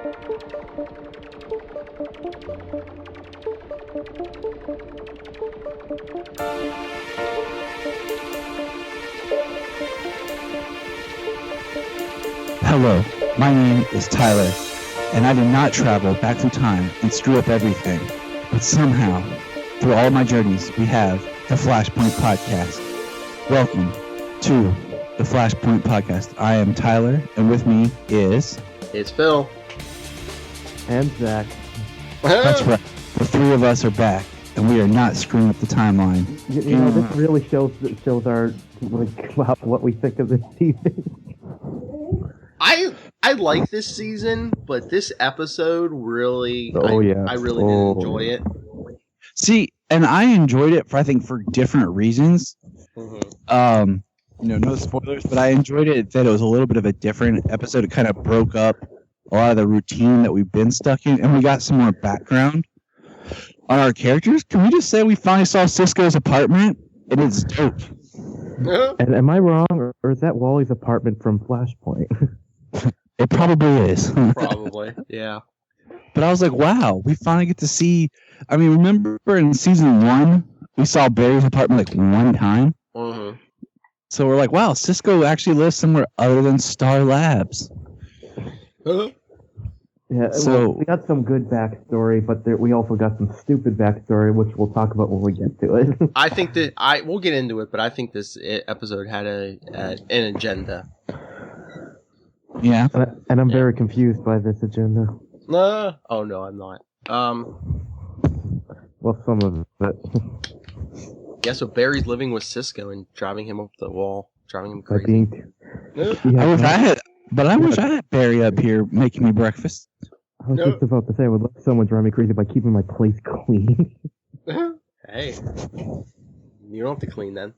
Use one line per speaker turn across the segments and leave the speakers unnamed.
Hello, my name is Tyler, and I did not travel back through time and screw up everything. But somehow, through all my journeys, we have the Flashpoint Podcast. Welcome to the Flashpoint Podcast. I am Tyler, and with me is...
It's Phil.
And Zach.
That's right. The three of us are back, and we are not screwing up the timeline.
You know, this really shows our what we think of this season.
I like this season, but this episode really, I really didn't enjoy it.
See, and I enjoyed it for different reasons. Mm-hmm. No spoilers, but I enjoyed it that it was a little bit of a different episode. It kind of broke up a lot of the routine that we've been stuck in, and we got some more background on our characters. Can we just say we finally saw Cisco's apartment, and it's dope?
And am I wrong, or is that Wally's apartment from Flashpoint?
It probably is.
Probably, yeah.
But I was like, wow, we finally get to see... I mean, remember in season 1, we saw Barry's apartment like one time?
Mm-hmm.
So we're like, wow, Cisco actually lives somewhere other than Star Labs.
Yeah, so we got some good backstory, but we also got some stupid backstory, which we'll talk about when we get to it.
I think that we'll get into it, but I think this episode had an agenda.
Yeah,
and I'm very confused by this agenda.
Oh no, I'm not.
Well, some of it.
Yeah, so Barry's living with Cisco and driving him up the wall, driving him crazy.
I wish I had Barry up here making me breakfast.
I was just about to say, I would let someone drive me crazy by keeping my place clean.
Hey, you don't have to clean then.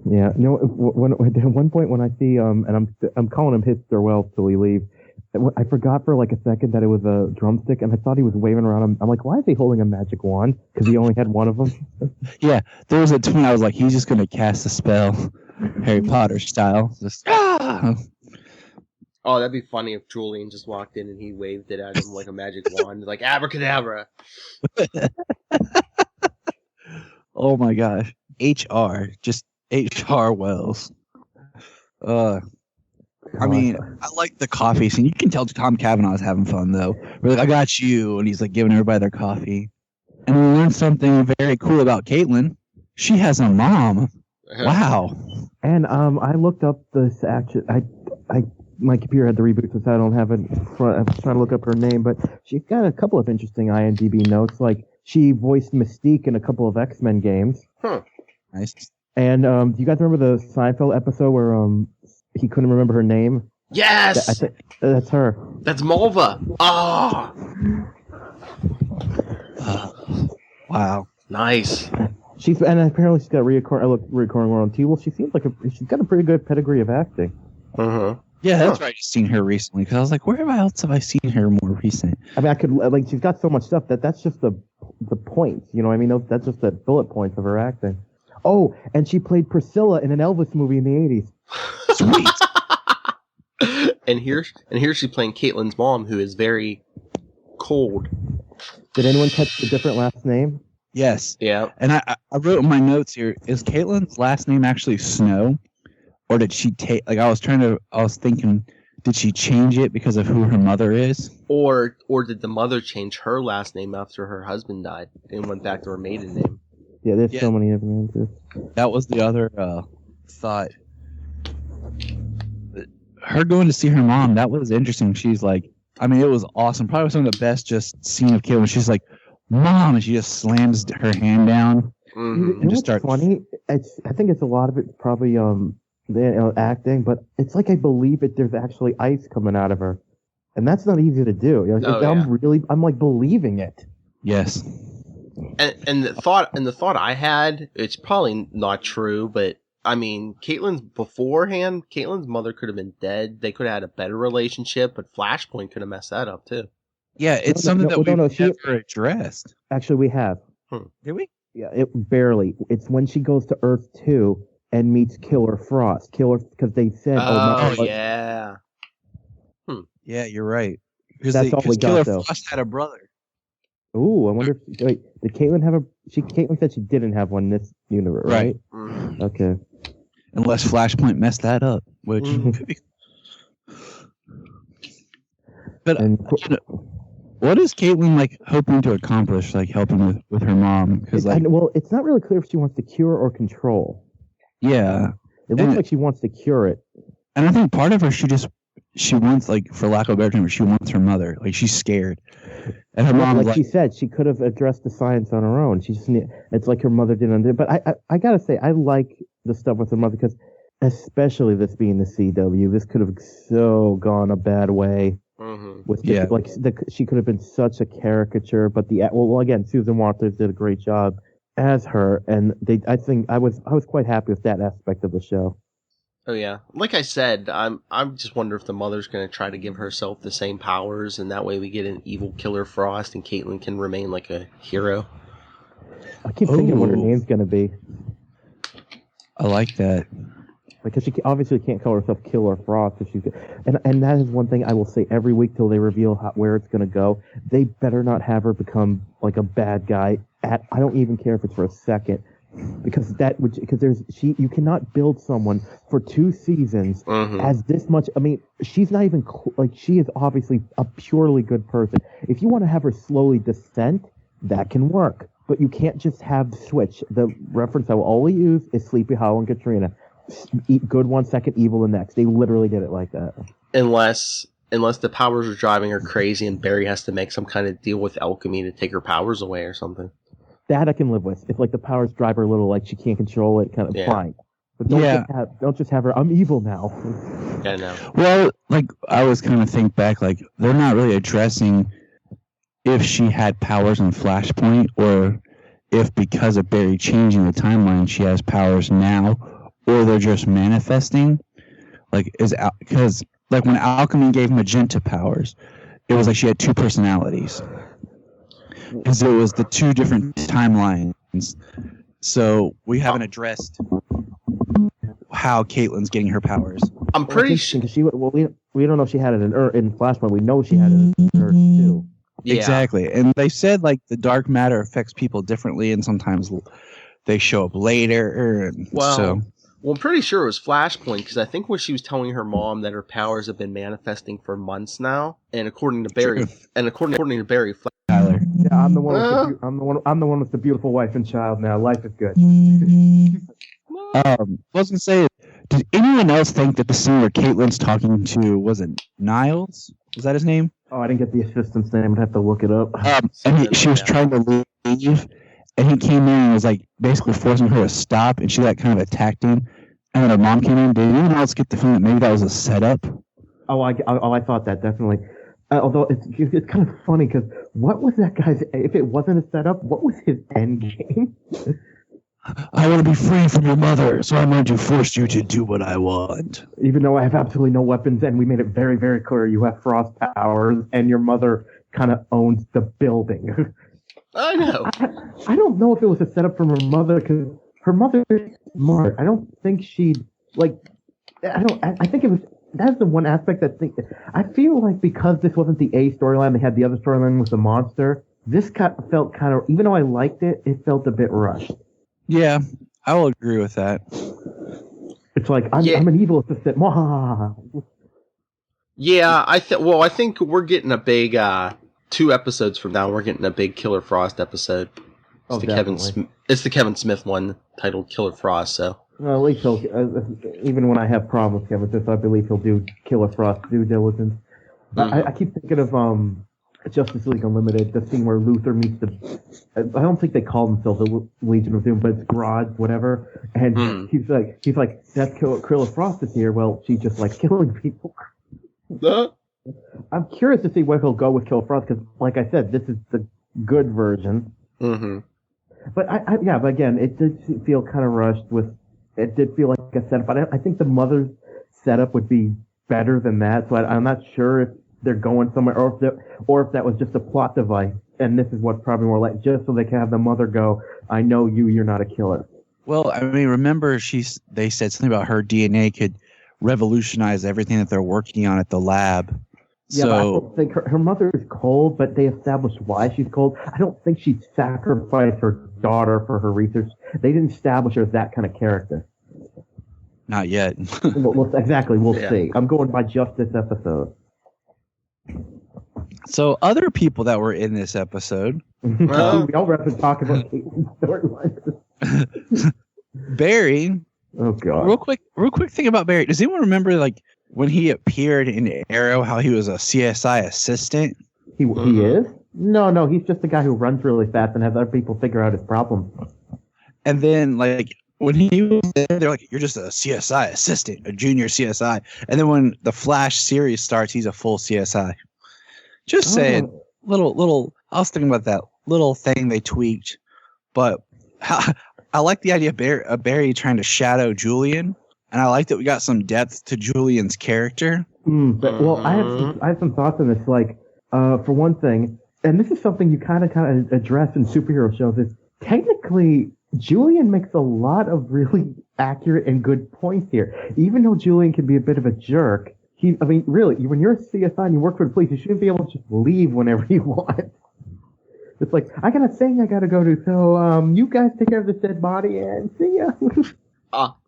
Yeah, no. At one point when I see and I'm calling him Hipster Wells till we leave. I forgot for like a second that it was a drumstick, and I thought he was waving around him. I'm like, why is he holding a magic wand? Because he only had one of them.
Yeah, there was a twin. I was like, he's just gonna cast a spell, Harry Potter style. Just
Oh, that'd be funny if Julian just walked in and he waved it at him like a magic wand, like abracadabra.
Oh my gosh, just HR Wells. I mean, I like the coffee scene. You can tell Tom Cavanaugh's having fun, though. We're like, I got you. And he's like giving everybody their coffee. And we learned something very cool about Caitlin. She has a mom. Wow.
And I looked up this action. My computer had to reboot, so I don't have it in front. I was trying to look up her name, but she's got a couple of interesting IMDb notes. Like, she voiced Mystique in a couple of X-Men games.
Huh.
Nice.
And do you guys remember the Seinfeld episode where he couldn't remember her name?
Yes!
That's her.
That's Malva. Ah!
Wow.
Nice.
And apparently she's got recurring role on TV. Well, she seems like she's got a pretty good pedigree of acting.
Uh-huh.
Yeah, that's right. I just seen her recently because I was like, where else have I seen her more recent?
I mean, she's got so much stuff that's just the points. You know what I mean? That's just the bullet points of her acting. Oh, and she played Priscilla in an Elvis movie in the 80s.
Sweet.
and here she's playing Caitlin's mom, who is very cold.
Did anyone catch the different last name?
Yes.
Yeah.
And I wrote in my notes here, is Caitlin's last name actually Snow? Or did she take, like, I was thinking, did she change it because of who her mother is?
Or did the mother change her last name after her husband died and went back to her maiden name?
Yeah, there's so many different names.
That was the other thought. Her going to see her mom, that was interesting. She's like, I mean, it was awesome. Probably some of the best just scene of Caitlin. She's like, Mom, and she just slams her hand down.
Mm-hmm.
And just starts.
Funny. I think it's a lot of it's probably acting, but it's like I believe it. There's actually ice coming out of her, and that's not easy to do. You know, I'm like believing it.
Yes.
And the thought I had, it's probably not true, but I mean, Caitlin's mother could have been dead. They could have had a better relationship, but Flashpoint could have messed that up too.
Yeah, it's something that we've never addressed.
Actually, we have.
Did we?
Yeah, barely. It's when she goes to Earth 2 and meets Killer Frost. Because they said...
Oh, yeah.
Yeah, you're right. Because
That's all we got,
Killer
though.
Frost had a brother.
Ooh, I wonder if wait, did Caitlin have a? Caitlin said she didn't have one in this universe, right? Okay.
Unless Flashpoint messed that up, which could be. But what is Caitlin like hoping to accomplish, like helping with her mom? Because
it's not really clear if she wants to cure or control.
Yeah,
it looks like she wants to cure it.
And I think part of her, she wants, like, for lack of a better term, she wants her mother. Like, she's scared. And her mom,
like she said, she could have addressed the science on her own. It's like her mother didn't understand. But I gotta say, I like the stuff with her mother because, especially this being the CW, this could have so gone a bad way. With she could have been such a caricature. But again, Susan Waters did a great job as her, and I think I was quite happy with that aspect of the show.
Oh yeah, like I said, I'm just wondering if the mother's going to try to give herself the same powers, and that way we get an evil Killer Frost, and Caitlin can remain like a hero.
I keep thinking what her name's going to be.
I like that
because she obviously can't call herself Killer Frost if she, and that is one thing I will say every week till they reveal where it's going to go. They better not have her become like a bad guy. I don't even care if it's for a second. Because you cannot build someone for 2 seasons as this much. I mean, she's not even she is obviously a purely good person. If you want to have her slowly descent, that can work. But you can't just have the switch. The reference I will always use is Sleepy Hollow and Katrina. Good one second, evil the next. They literally did it like that.
Unless the powers are driving her crazy and Barry has to make some kind of deal with alchemy to take her powers away or something.
That I can live with. If like the powers drive her a little, like she can't control it, kind of fine. But don't just have her. I'm evil now.
I know.
Well, like I was kind of think back, like they're not really addressing if she had powers in Flashpoint, or if because of Barry changing the timeline, she has powers now, or they're just manifesting. Like because like when Alchemy gave Magenta powers, it was like she had 2 personalities. Because it was the 2 different timelines. So we haven't addressed how Caitlin's getting her powers.
I'm pretty sure.
We don't know if she had it in Flashpoint. We know she had it in Earth too.
Yeah. Exactly. And they said like the dark matter affects people differently, and sometimes they show up later. And
I'm pretty sure it was Flashpoint, because I think when she was telling her mom that her powers have been manifesting for months now, and according to Barry,
Tyler.
Yeah, I'm the one with the beautiful wife and child now. Life is good.
I was gonna say, did anyone else think that the scene where Caitlin's talking to, was it Niles? Is that his name?
Oh, I didn't get the assistant's name. I'd have to look it up.
And she was trying to leave, and he came in and was like basically forcing her to stop, and she like kind of attacked him. And then her mom came in. Did anyone else get the feeling that maybe that was a setup?
Oh, I thought that definitely. Although it's kind of funny because what was that guy's? If it wasn't a setup, what was his end game?
I want to be free from your mother, so I'm going to force you to do what I want.
Even though I have absolutely no weapons, and we made it very, very clear you have frost powers, and your mother kind of owns the building.
I know.
I don't know if it was a setup from her mother, because her mother is smart. I don't think she'd like. I think it was. That's the one aspect I feel like because this wasn't the A storyline, they had the other storyline with the monster. This felt kind of, even though I liked it, it felt a bit rushed.
Yeah, I will agree with that.
It's like I'm an evil assistant.
Yeah, I think we're getting a big 2 episodes from now. We're getting a big Killer Frost episode. It's the Kevin Smith one titled Killer Frost. So.
Well, at least he'll, even when I have problems with Kevin Smith, I believe he'll do Killer Frost due diligence. I keep thinking of Justice League Unlimited, the scene where Luthor meets I don't think they call themselves the Legion of Doom, but it's Grodd, whatever. And he's like, that's Killer Frost is here. Well, she just likes killing people. I'm curious to see where he'll go with Killer Frost, because, like I said, this is the good version.
Mm-hmm.
But but again, it did feel kind of rushed it did feel like a setup, but I think the mother's setup would be better than that. So I'm not sure if they're going somewhere, or if that was just a plot device, and this is what's probably more like, just so they can have the mother go, "I know you're not a killer."
Well, I mean, remember they said something about her DNA could revolutionize everything that they're working on at the lab.
Yeah, but I don't think her mother is cold, but they established why she's cold. I don't think she'd sacrifice her daughter for her research. They didn't establish her as that kind of character.
Not yet.
Exactly, we'll see. I'm going by just this episode.
So other people that were in this episode.
We all have to talk about storylines.
Barry.
Oh God.
Real quick thing about Barry. Does anyone remember like when he appeared in Arrow, how he was a CSI assistant?
He is? No, he's just a guy who runs really fast and has other people figure out his problems.
And then like when he was there, they're like, "You're just a CSI assistant, a junior CSI." And then when the Flash series starts, he's a full CSI. Just saying, little. I was thinking about that little thing they tweaked, but I like the idea of Barry trying to shadow Julian, and I like that we got some depth to Julian's character.
I have some thoughts on this. Like, for one thing, and this is something you kind of address in superhero shows. Is technically Julian makes a lot of really accurate and good points here. Even though Julian can be a bit of a jerk, really, when you're a CSI and you work for the police, you shouldn't be able to just leave whenever you want. It's like, I got a thing I got to go to, so you guys take care of this dead body and see ya.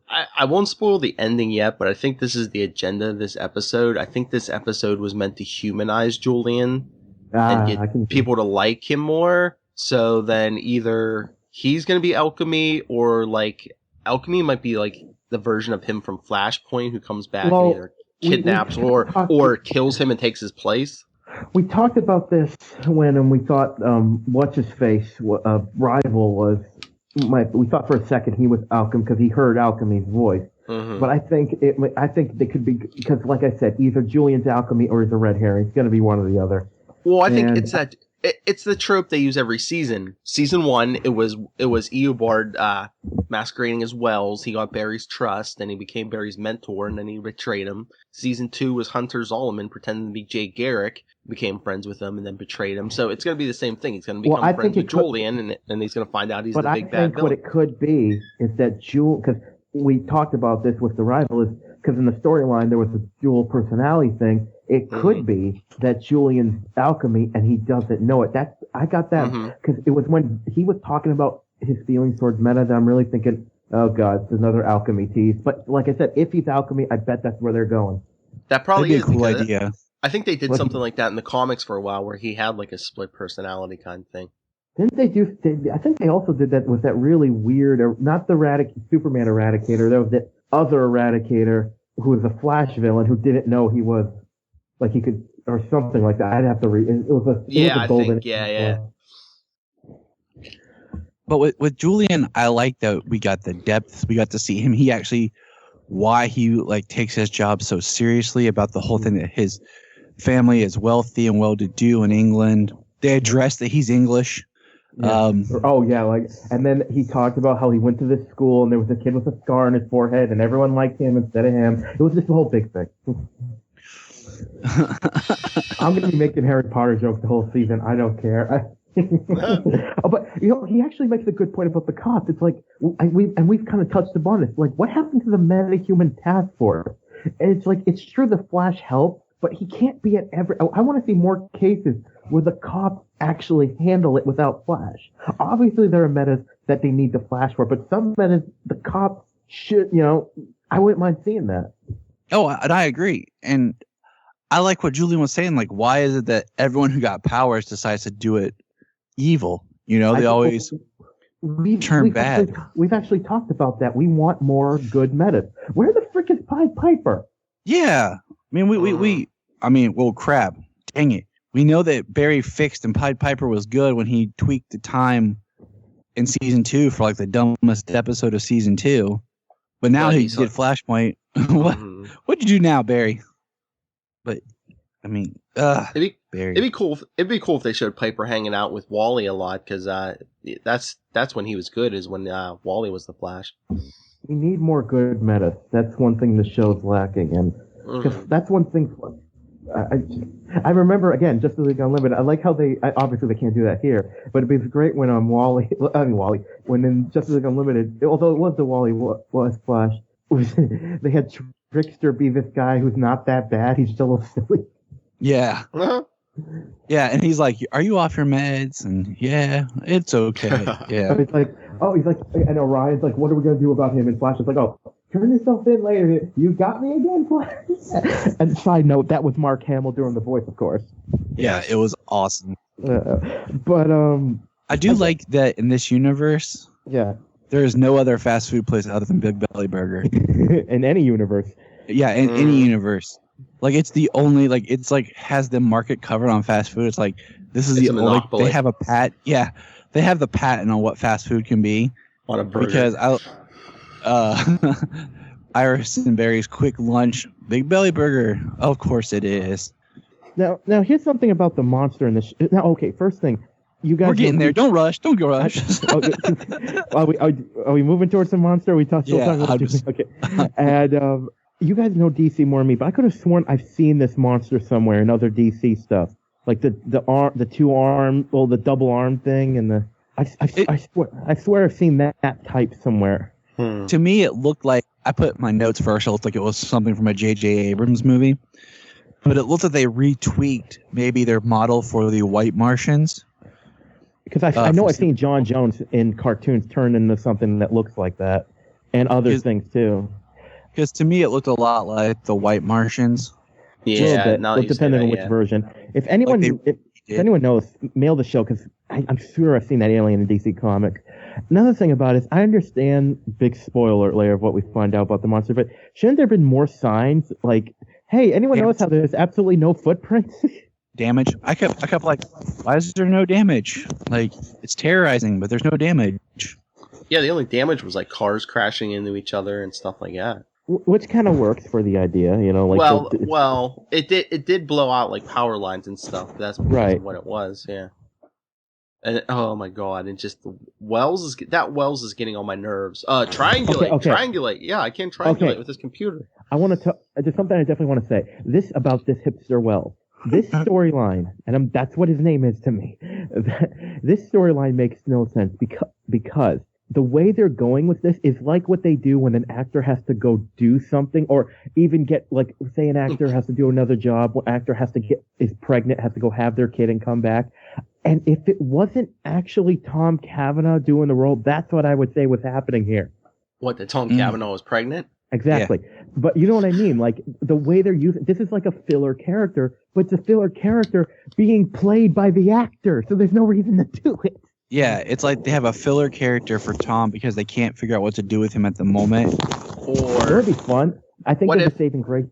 I won't spoil the ending yet, but I think this is the agenda of this episode. I think this episode was meant to humanize Julian and get people to like him more. So then either he's going to be Alchemy, or like Alchemy might be like the version of him from Flashpoint who comes back and either kidnaps or kills him and takes his place.
We talked about this when we thought what's-his-face rival was. We thought for a second he was Alchemy because he heard Alchemy's voice. Mm-hmm. But I think they could be, because like I said, either Julian's Alchemy or he's a red herring. It's going to be one or the other.
Well, I think it's the trope they use every season. Season 1, it was Eobard masquerading as Wells. He got Barry's trust, and he became Barry's mentor, and then he betrayed him. Season 2 was Hunter Zolomon pretending to be Jay Garrick, became friends with him, and then betrayed him. So it's going to be the same thing. He's going to become friends with Julian, and he's going to find out he's the big bad villain.
But I think what it could be is that because we talked about this with the rival, is because in the storyline there was a dual personality thing. It could be that Julian's Alchemy and he doesn't know it. I got that because it was when he was talking about his feelings towards Meta that I'm really thinking, oh God, it's another Alchemy tease. But like I said, if he's Alchemy, I bet that's where they're going.
That probably is
a cool idea.
I think they did something like that in the comics for a while, where he had like a split personality kind of thing.
Didn't they do? I think they also did that with that really weird, not the Superman Eradicator. There was that other Eradicator who was a Flash villain who didn't know he was. Like he could, or something like that. I'd have to read. It was a golden.
But with Julian, I like that we got the depth. We got to see him. Why he like takes his job so seriously, about the whole thing that his family is wealthy and well-to-do in England. They address that he's English.
Yeah. And then he talked about how he went to this school and there was a kid with a scar on his forehead and everyone liked him instead of him. It was just a whole big thing. I'm going to be making Harry Potter jokes the whole season. I don't care. But he actually makes a good point about the cops. It's like, we've kind of touched upon this. Like, what happened to the metahuman task force? And it's like, it's true the Flash helped, but he can't be at every. I want to see more cases where the cops actually handle it without Flash. Obviously, there are metas that they need the Flash for, but some metas the cops should. I wouldn't mind seeing that.
Oh, and I agree. And I like what Julian was saying. Like, why is it that everyone who got powers decides to do it evil? They always turn bad.
We've actually talked about that. We want more good metas. Where the frick is Pied Piper?
Yeah. I mean, well, crap. Dang it. We know that Barry fixed and Pied Piper was good when he tweaked the time in season 2 for like the dumbest episode of season 2. But now he did Flashpoint. What'd you do now, Barry? But I mean, Barry.
It'd be cool. It'd be cool if they showed Piper hanging out with Wally a lot, because that's when he was good. Is when Wally was the Flash.
We need more good metas. That's one thing the show's lacking, and because that's one thing. I remember again, Justice League Unlimited. I like how obviously they can't do that here, but it'd be great when when in Justice League Unlimited, although it was the Wally was Flash, they had Trickster be this guy who's not that bad. He's still a silly.
Yeah. Yeah, and he's like, "Are you off your meds?" And yeah, it's okay. Yeah.
He's like, and Orion's like, "What are we gonna do about him?" And Flash is like, "Oh, turn yourself in later. You got me again, Flash." And side note, that was Mark Hamill doing the voice, of course.
Yeah, it was awesome.
But
I do like that in this universe.
Yeah.
There is no other fast food place other than Big Belly Burger.
In any universe.
Yeah, in any universe. Like, it's the only, like, it's like, has the market covered on fast food. It's like, this is the only, like, they have a they have the patent on what fast food can be.
On a burger.
Because Iris and Barry's quick lunch, Big Belly Burger. Of course it is.
Now here's something about the monster in this. Now, okay, first thing. You guys
We're getting there. Don't rush. Don't go rush.
Are we moving towards the monster? Are we still talking about okay. And you guys know DC more than me, but I could have sworn I've seen this monster somewhere in other DC stuff, like the two arm, well, the double arm thing, and I swear I've seen that type somewhere.
To me, it looked like, I put my notes first. It looked like it was something from a J.J. Abrams movie, but it looked like they retweaked maybe their model for the White Martians.
Because I know I've seen John Jones in cartoons turn into something that looks like that, and other things too.
Because to me, it looked a lot like the White Martians.
Yeah,
depending on which version. If anyone, if anyone knows, mail the show, because I'm sure I've seen that alien in DC Comics. Another thing about it is, I understand, big spoiler layer of what we find out about the monster, but shouldn't there have been more signs? Like, hey, anyone notice how there's absolutely no footprints?
Damage. I kept like, why is there no damage? Like, it's terrorizing, but there's no damage.
Yeah, the only damage was like cars crashing into each other and stuff like that.
Which kind of works for the idea, you know. Like
it did blow out like power lines and stuff. That's because of what it was. Yeah. And oh my god! And just Wells is getting on my nerves. Triangulate. Yeah, I can't triangulate with this computer.
I want to. There's something I definitely want to say. This about this hipster Wells. This storyline, and that's what his name is to me. This storyline makes no sense because the way they're going with this is like what they do when an actor has to go do something, or even get, like, say an actor has to do another job, an actor is pregnant, has to go have their kid and come back. And if it wasn't actually Tom Cavanaugh doing the role, that's what I would say was happening here.
What, that Tom Cavanaugh was pregnant?
Exactly. Yeah. But you know what I mean? Like, the way they're using, this is like a filler character, but it's a filler character being played by the actor, so there's no reason to do it.
Yeah, it's like they have a filler character for Tom because they can't figure out what to do with him at the moment.
Or it would be fun. I think the saving grace,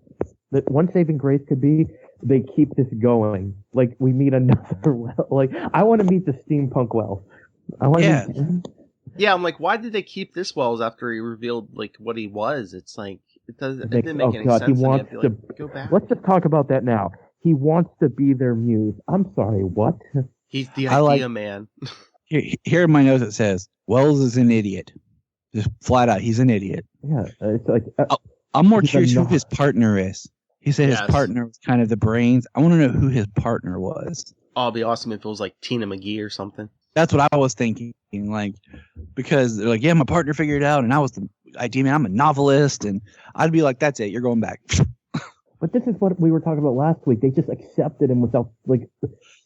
the one saving grace could be they keep this going. Like, we meet another Wells. Like, I want to meet the steampunk Wells.
Yeah, I'm like, why did they keep this Wells after he revealed like what he was? It's like it didn't make any sense.
He wants to
go back.
Let's just talk about that now. He wants to be their muse. I'm sorry, what?
He's the idea man.
Here in my notes it says, Wells is an idiot. Just flat out, he's an idiot.
Yeah, it's like...
I'm more curious who his partner is. He said his partner was kind of the brains. I want to know who his partner was.
Oh, it'd be awesome if it was like Tina McGee or something.
That's what I was thinking. Like, because they're like, yeah, my partner figured it out, and I was the idea man. I'm a novelist, and I'd be like, that's it, you're going back.
But this is what we were talking about last week. They just accepted him without, like,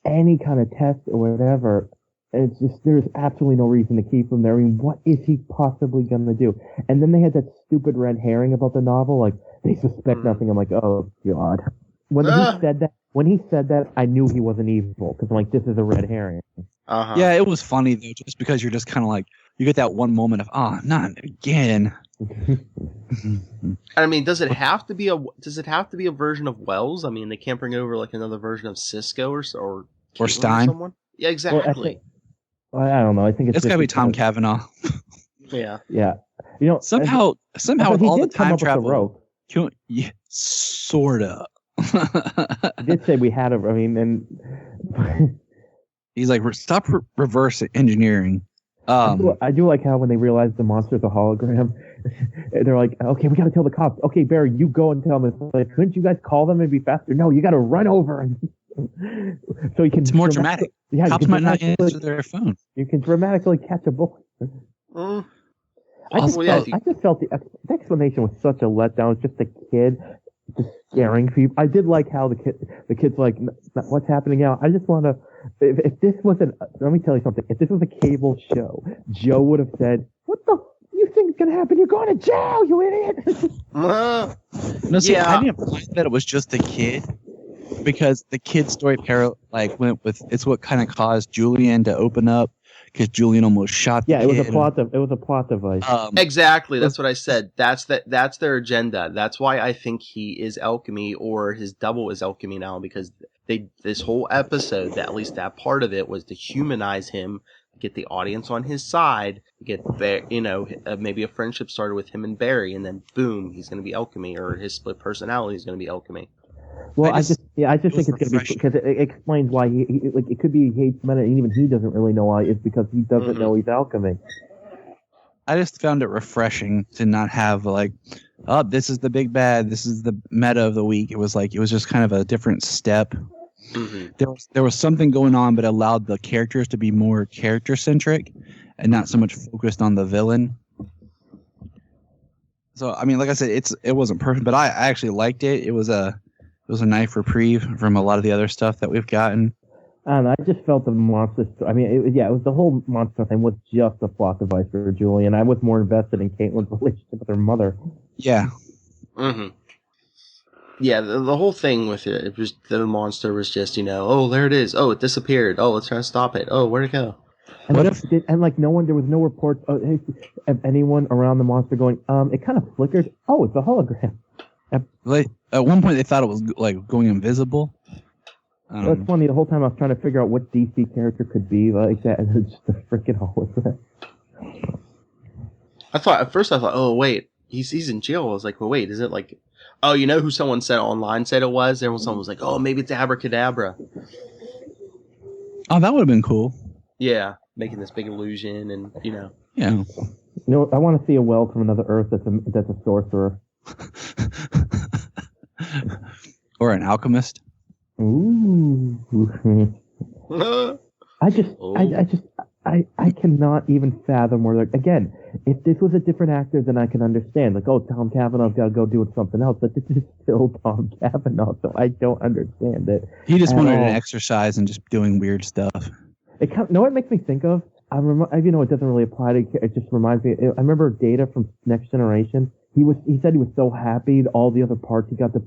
any kind of test or whatever. It's just, there's absolutely no reason to keep him there. I mean, what is he possibly going to do? And then they had that stupid red herring about the novel. Like, they suspect nothing. I'm like, oh, God. When he said that, I knew he wasn't evil. Because I'm like, this is a red herring.
Uh-huh.
Yeah, it was funny, though, just because you're just kind of like, you get that one moment of, not again.
I mean, does it have to be a version of Wells? I mean, they can't bring over like another version of Cisco or
Stein.
Or someone? Yeah, exactly.
Well, I don't know. I think it's
got to be Tom Cavanaugh.
Yeah.
Yeah. You know,
somehow with all the time travel, sorta.
I did say we had I mean, and
he's like, stop reverse engineering.
I do like how when they realize the monster's a hologram, they're like, okay, we got to tell the cops. Okay, Barry, you go and tell them. It's like, couldn't you guys call them and be faster? No, you got to run over and. So you can.
It's more dramatic.
Yeah,
cops might not answer their phone.
You can dramatically catch a bullet. I just felt the explanation was such a letdown. It's just a kid. just scaring people. I did like how the kid's like, what's happening now? I just want to. If this was let me tell you something. If this was a cable show, Joe would have said, "What the you think is gonna happen? You're going to jail, you idiot!"
No, see, I didn't mind that it was just a kid, because the kid story went with it's what kind of caused Julian to open up, because Julian almost shot.
Yeah, it was a plot device.
Exactly, that's what I said. That's their agenda. That's why I think he is Alchemy, or his double is Alchemy now, because this whole episode, at least that part of it, was to humanize him, get the audience on his side, get maybe a friendship started with him and Barry, and then boom, he's going to be Alchemy, or his split personality is going to be Alchemy.
Well, I just think it's going to be, because it explains why it could be he hates men, and even he doesn't really know why. It's because he doesn't know he's Alchemy.
I just found it refreshing to not have this is the big bad, this is the meta of the week. It was just kind of a different step. Mm-hmm. There was something going on, but allowed the characters to be more character centric and not so much focused on the villain. So I mean, like I said, it wasn't perfect, but I actually liked it. It was a nice reprieve from a lot of the other stuff that we've gotten.
And I just felt the monster. I mean, it was the whole monster thing was just a plot device for Julie, and I was more invested in Caitlin's relationship with her mother.
Yeah.
Mm-hmm. Yeah, the whole thing with it was the monster was just, oh, there it is. Oh, it disappeared. Oh, let's try to stop it. Oh, where'd it go?
And there was no reports of anyone around the monster going, it kind of flickered. Oh, it's a hologram.
At one point they thought it was going invisible.
That's funny. The whole time I was trying to figure out what DC character could be like that, and it's just a freaking hologram.
At first I thought, oh wait, he's in jail. I was like, well, wait, is it like, oh, you know who someone said online said it was? Someone was like, oh, maybe it's Abracadabra.
Oh, that would have been cool.
Yeah, making this big illusion, and
Yeah.
I want to see a Wells from another Earth that's a sorcerer.
Or an alchemist.
Ooh. I cannot even fathom where again, if this was a different actor, then I can understand. Like, oh, Tom Cavanaugh's got to go do something else, but this is still Tom Cavanaugh, so I don't understand it.
He just wanted an exercise and just doing weird stuff.
What it makes me think of? It doesn't really apply to. It just reminds me. I remember Data from Next Generation. He said he was so happy. All the other parts he got to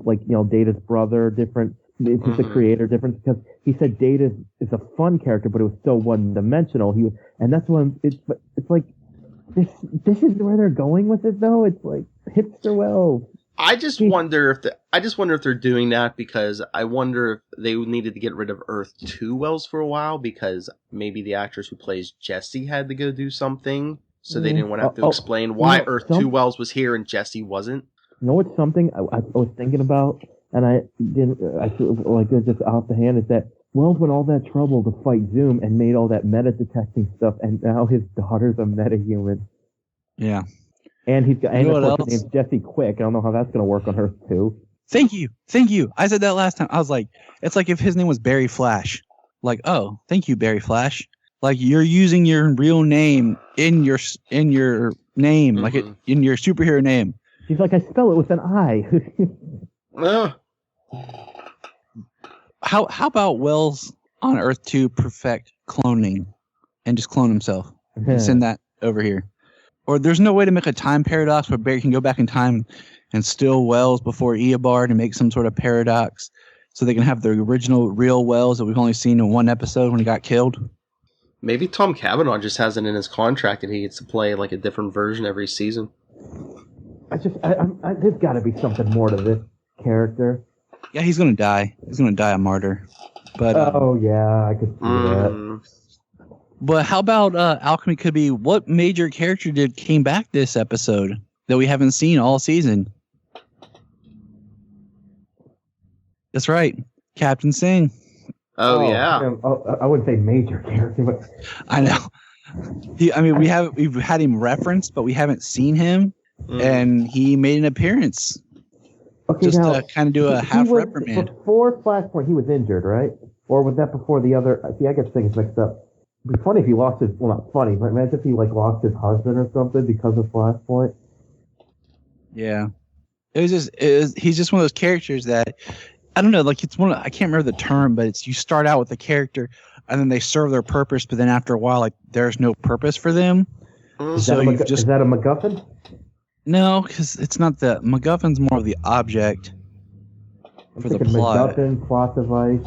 Data's brother, different. It's just the creator difference, because he said Data is a fun character, but it was so one-dimensional. And that's when it's like this is where they're going with it, though. It's like hipster Wells.
I just wonder if they're doing that because I wonder if they needed to get rid of Earth 2 Wells for a while, because maybe the actress who plays Jesse had to go do something, so they didn't want to have to explain why Earth 2 Wells was here and Jesse wasn't.
You know what's something I was thinking about, and I feel like it's just off the hand, is that Wells went all that trouble to fight Zoom and made all that meta-detecting stuff, and now his daughter's a meta-human.
Yeah.
And he's got, and of course, his name's Jesse Quick. I don't know how that's going to work on Earth 2.
Thank you. I said that last time. I was like, it's like if his name was Barry Flash. Like, oh, thank you, Barry Flash. Like, you're using your real name in your name, like in your superhero name.
He's like, I spell it with an I.
How about Wells on Earth 2 perfect cloning and just clone himself and send that over here? Or there's no way to make a time paradox where Barry can go back in time and steal Wells before Eobard and make some sort of paradox so they can have the original real Wells that we've only seen in one episode when he got killed?
Maybe Tom Cavanaugh just has it in his contract and he gets to play like a different version every season.
There's got to be something more to this character.
Yeah, he's going to die. He's going to die a martyr. But
I could see that.
But how about Alchemy could be, what major character came back this episode that we haven't seen all season? That's right, Captain Singh.
Oh yeah.
I wouldn't say major character, but
I know. We've had him referenced, but we haven't seen him, and he made an appearance.
Okay,
just
now,
to kind of do a half reprimand.
Before Flashpoint, he was injured, right? Or was that before the other? See, I get things mixed up. It'd be funny if he lost his. Well, not funny, but imagine if he lost his husband or something because of Flashpoint.
Yeah. he's just one of those characters that I don't know, like I can't remember the term, but it's you start out with a character and then they serve their purpose, but then after a while, like there's no purpose for them.
Is that a MacGuffin?
No, because it's not the MacGuffin's more of the object for the plot.
MacGuffin, plot device.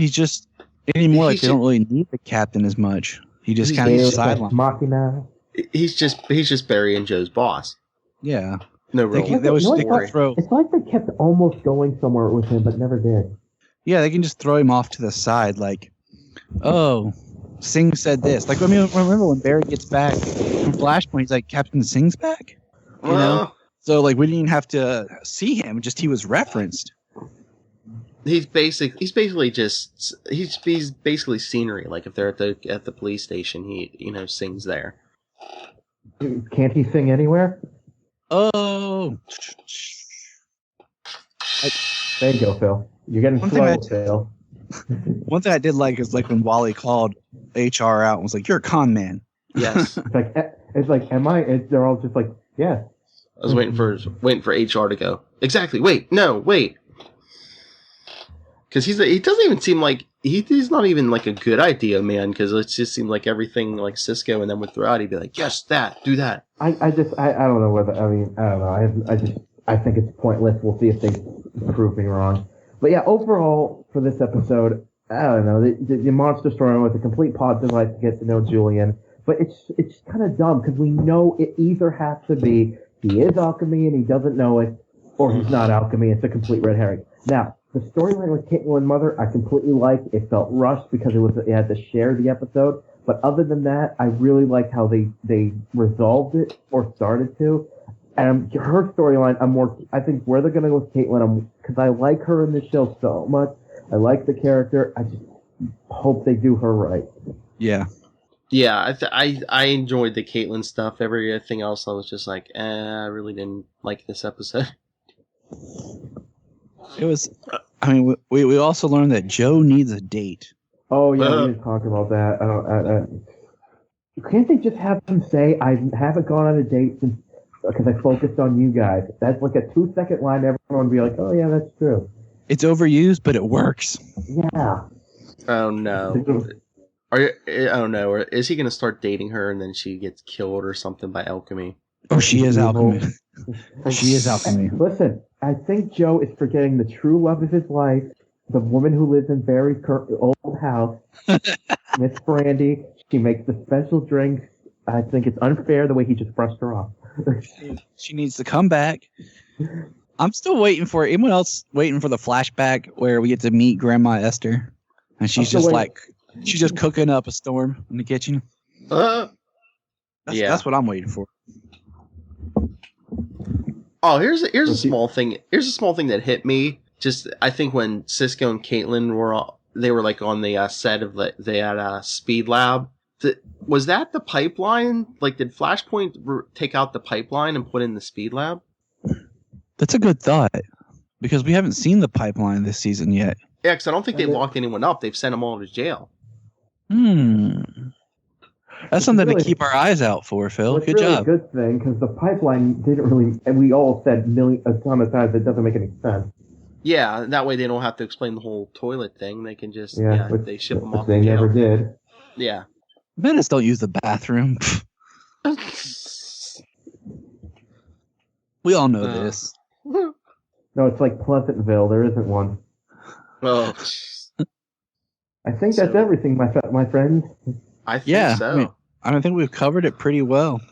He's just anymore like they don't really need the captain as much. He just kind of sideline.
Machina.
He's just Barry and Joe's boss.
Yeah.
No real.
It's like they kept almost going somewhere with him, but never did.
Yeah, they can just throw him off to the side, like, oh, Singh said this. Like, I mean, remember when Barry gets back from Flashpoint, he's like, Captain Singh's back? You know? So, like, we didn't even have to see him, just he was referenced.
He's basically scenery. Like, if they're at the police station, he Singh's there.
Can't he sing anywhere?
Oh.
There you go, Phil. You're getting slow, Phil.
One thing I did like is like when Wally called HR out and was like, "You're a con man."
Yes.
it's like, am I? They're all just like, yeah.
I was waiting for HR to go. Exactly. Wait. Because he doesn't even seem like he's not even like a good idea man. Because it just seemed like everything like Cisco and then would throw out. He'd be like, yes, do that.
I don't know whether I don't know. I think it's pointless. We'll see if they prove me wrong. But yeah, overall for this episode, I don't know. The monster story was a complete plot device to get to know Julian, but it's kind of dumb because we know it either has to be he is alchemy and he doesn't know it, or he's not alchemy. It's a complete red herring. Now, the storyline with Caitlin Mother, I completely liked. It felt rushed because it had to share the episode. But other than that, I really liked how they resolved it or started to. And her storyline, I think where they're going to go with Caitlin, because I like her in the show so much. I like the character. I just hope they do her right.
Yeah.
Yeah, I enjoyed the Caitlin stuff. Everything else, I was just like, I really didn't like this episode.
It was, I mean, we also learned that Joe needs a date.
Oh, yeah, we didn't talk about that. Can't they just have them say, I haven't gone on a date since, because I focused on you guys? That's like a 2-second line, everyone would be like, oh, yeah, that's true.
It's overused, but it works.
Yeah.
Oh, no. I don't know. Or is he going to start dating her and then she gets killed or something by alchemy?
Oh, she is alchemy. She is alchemy.
Listen, I think Joe is forgetting the true love of his life, the woman who lives in Barry's old house, Miss Brandy. She makes the special drinks. I think it's unfair the way he just brushed her off.
She needs to come back. I'm still waiting for it. Anyone else waiting for the flashback where we get to meet Grandma Esther? And she's just cooking up a storm in the kitchen. That's what I'm waiting for.
Oh, here's a small thing. Here's a small thing that hit me. Just I think when Cisco and Caitlin were like on the set of they had a speed lab. Was that the pipeline? Like, did Flashpoint take out the pipeline and put in the speed lab?
That's a good thought because we haven't seen the pipeline this season yet.
Yeah, because I don't think they've locked anyone up. They've sent them all to jail.
That's something to keep our eyes out for, Phil. Good job.
It's a good thing because the pipeline didn't really, and we all said a ton of times it doesn't make any sense.
Yeah, that way they don't have to explain the whole toilet thing. They can just they ship them off.
They never did.
Yeah.
Venice don't use the bathroom. We all know this.
No, it's like Pleasantville. There isn't one.
Oh.
I think that's everything, my friend.
I think so.
I think we've covered it pretty well.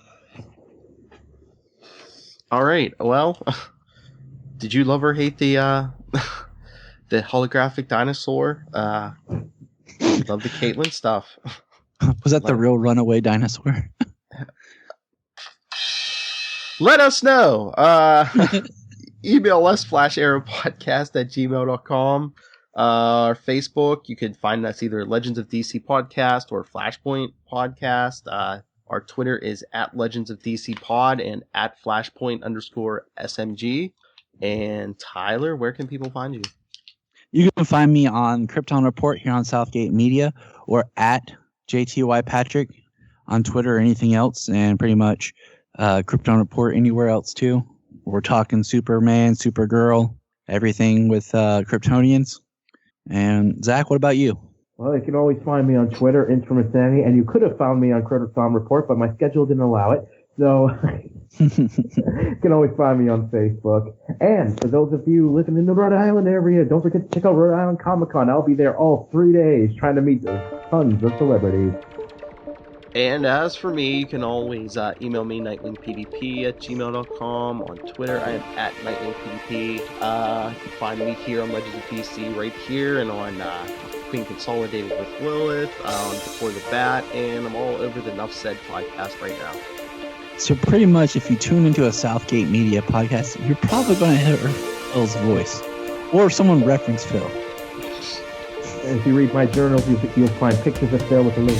All right. Well, did you love or hate the the holographic dinosaur? Love the Caitlin stuff.
Was that the real runaway dinosaur?
Let us know. Email us flasharrowpodcast@gmail.com. Our Facebook, you can find us either Legends of DC Podcast or Flashpoint Podcast. Our Twitter is @Legends of DC Pod and @Flashpoint_SMG. And Tyler, where can people find you?
You can find me on Krypton Report here on Southgate Media or @JTY Patrick on Twitter or anything else, and pretty much Krypton Report anywhere else too. We're talking Superman, Supergirl, everything with Kryptonians. And Zach, what about you?
Well, you can always find me on Twitter, Interim Insanity, and you could have found me on Critter Tom Report, but my schedule didn't allow it. So you can always find me on Facebook. And for those of you living in the Rhode Island area, don't forget to check out Rhode Island Comic Con. I'll be there all 3 days trying to meet tons of celebrities.
And as for me, you can always email me, nightwingpdp@gmail.com. On Twitter, I am at nightwingpdp. You can find me here on Legends of DC right here, and on Queen Consolidated with Lilith, Before the Bat, and I'm all over the Nuff Said podcast right now.
So pretty much, if you tune into a Southgate Media podcast, you're probably going to hear Phil's voice. Or someone reference Phil.
And if you read my journals, you'll find pictures of Phil with a little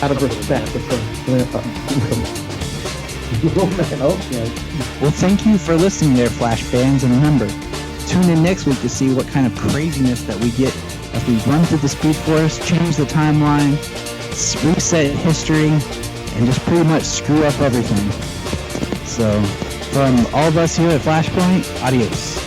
out of respect for little man. Okay.
Well, thank you for listening there, Flash fans, and remember, tune in next week to see what kind of craziness that we get as we run through the Speed Force, change the timeline, reset history, and just pretty much screw up everything. So, from all of us here at Flashpoint, adios.